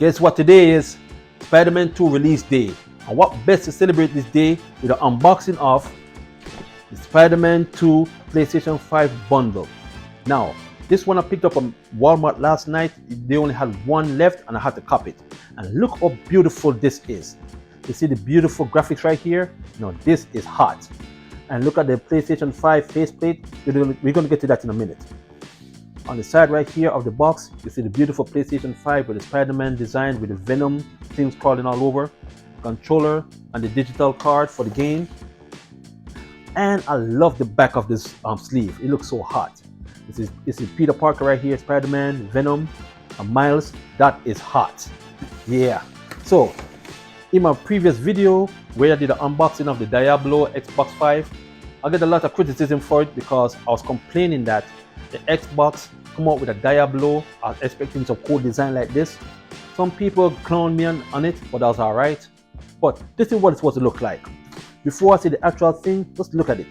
Guess what today is? Spider-Man 2 release day. And what best to celebrate this day with the unboxing of the Spider-Man 2 PlayStation 5 bundle. Now, this one I picked up from Walmart last night. They only had one left and I had to cop it. And look how beautiful this is. You see the beautiful graphics right here? No, this is hot. And look at the PlayStation 5 faceplate. We're going to get to that in a minute. On the side right here of the box, you see the beautiful PlayStation 5 with the Spider-Man design with the Venom things crawling all over, controller and the digital card for the game. And I love the back of this sleeve. It looks so hot. This is Peter Parker right here, Spider-Man, Venom, and Miles. That is hot. Yeah. So in my previous video where I did an unboxing of the Diablo Xbox 5, I get a lot of criticism for it because I was complaining that the Xbox come out with a Diablo. I was expecting some cool design like this. Some people clowned me on it, but that was alright. But this is what it's supposed to look like. Before I see the actual thing, just look at it.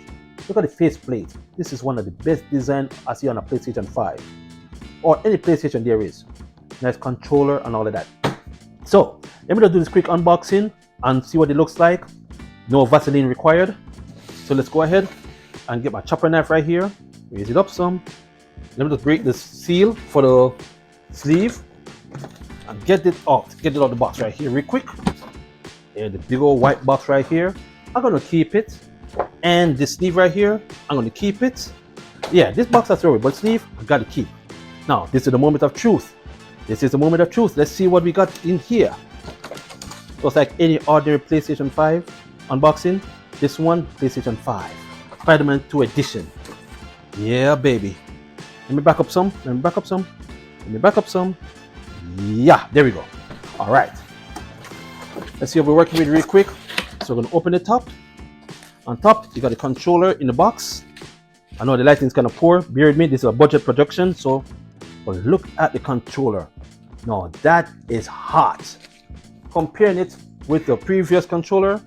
Look at the faceplate. This is one of the best designs I see on a PlayStation 5. Or any PlayStation there is. Nice controller and all of that. So, let me just do this quick unboxing and see what it looks like. No Vaseline required. So let's go ahead and get my chopper knife right here. Raise it up some. Let me just break the seal for the sleeve and get it out of the box right here real quick. Yeah, the big old white box right here. I'm gonna keep it. And this sleeve right here, I'm gonna keep it. Yeah, this box I throw away, but sleeve I gotta keep. Now, this is the moment of truth. This is the moment of truth. Let's see what we got in here. Just like any ordinary PlayStation 5 unboxing, this one, PlayStation 5 Spider-Man 2 edition. Yeah, baby. Let me back up some. Yeah, there we go. All right. Let's see what we're working with real quick. So we're gonna open the top. On top, you got the controller in the box. I know the lighting is kind of poor. Bear with me. This is a budget production, so but look at the controller. No, that is hot. Comparing it with the previous controller,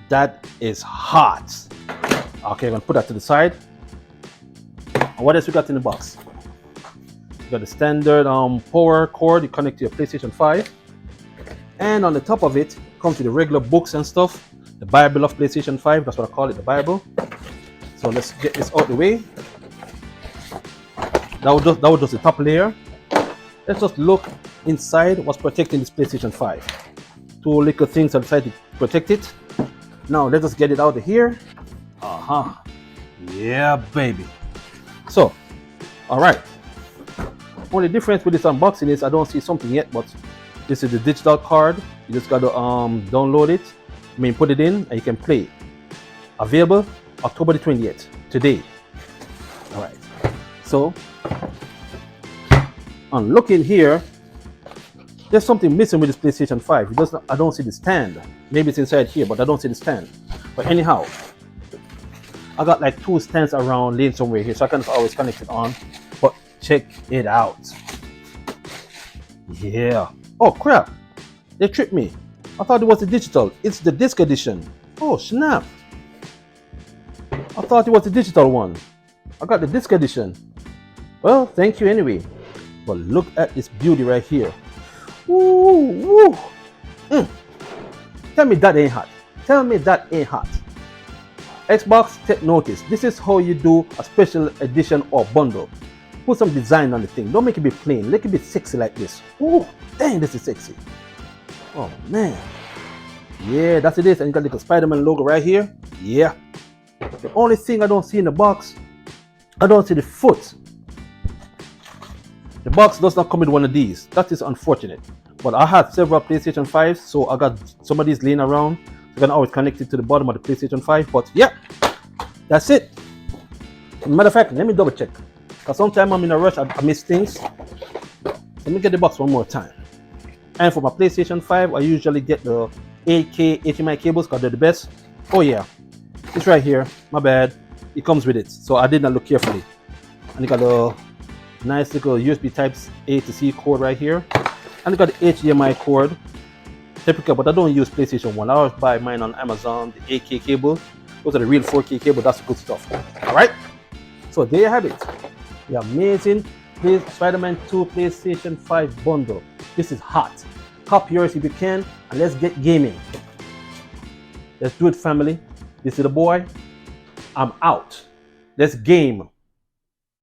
that is hot. Okay, I'm gonna put that to the side. And what else we got in the box? You got the standard power cord you connect to your PlayStation 5. And on the top of it comes with the regular books and stuff. The Bible of PlayStation 5, that's what I call it, the Bible. So let's get this out the way. That was just the top layer. Let's just look inside what's protecting this PlayStation 5. Two little things on the side to protect it. Now let us get it out of here. Yeah, baby. So, alright. Only difference with this unboxing is I don't see something yet, but this is the digital card. You just gotta download it. Put it in and you can play. Available October the 28th, today. Alright. So, on looking here, there's something missing with this PlayStation 5. I don't see the stand. Maybe it's inside here, but I don't see the stand. But anyhow, I got like two stands around laying somewhere here, so I can always connect it on. But check it out. Yeah. Oh crap! They tricked me. I thought it was the digital. It's the disc edition. Oh snap! I thought it was the digital one. I got the disc edition. Well, thank you anyway. But look at this beauty right here. Woo, woo. Tell me that ain't hot. Tell me that ain't hot. Xbox, take notice. This is how you do a special edition or bundle. Put some design on the thing. Don't make it be plain. Make it be sexy like this. Ooh, dang, this is sexy. Oh man. Yeah, that's it is. And you got the little Spider-Man logo right here. Yeah. The only thing I don't see in the box, I don't see the foot. The box does not come with one of these. That is unfortunate. But I had several PlayStation 5s, so I got some of these laying around. So I can always connect it to the bottom of the PlayStation 5. But yeah, that's it. As a matter of fact, let me double check. Because sometimes I'm in a rush, I miss things. Let me get the box one more time. And for my PlayStation 5, I usually get the 8K HDMI cables because they're the best. Oh yeah, it's right here. My bad. It comes with it, so I did not look carefully. And you got a nice little USB type A to C cord right here. And you got the HDMI cord. Typical, but I don't use PlayStation 1. I always buy mine on Amazon, the 8K cable. Those are the real 4K cable. That's the good stuff. Alright? So there you have it. The amazing Spider-Man 2 PlayStation 5 bundle. This is hot. Cop yours if you can, and let's get gaming. Let's do it, family. This is the boy. I'm out. Let's game.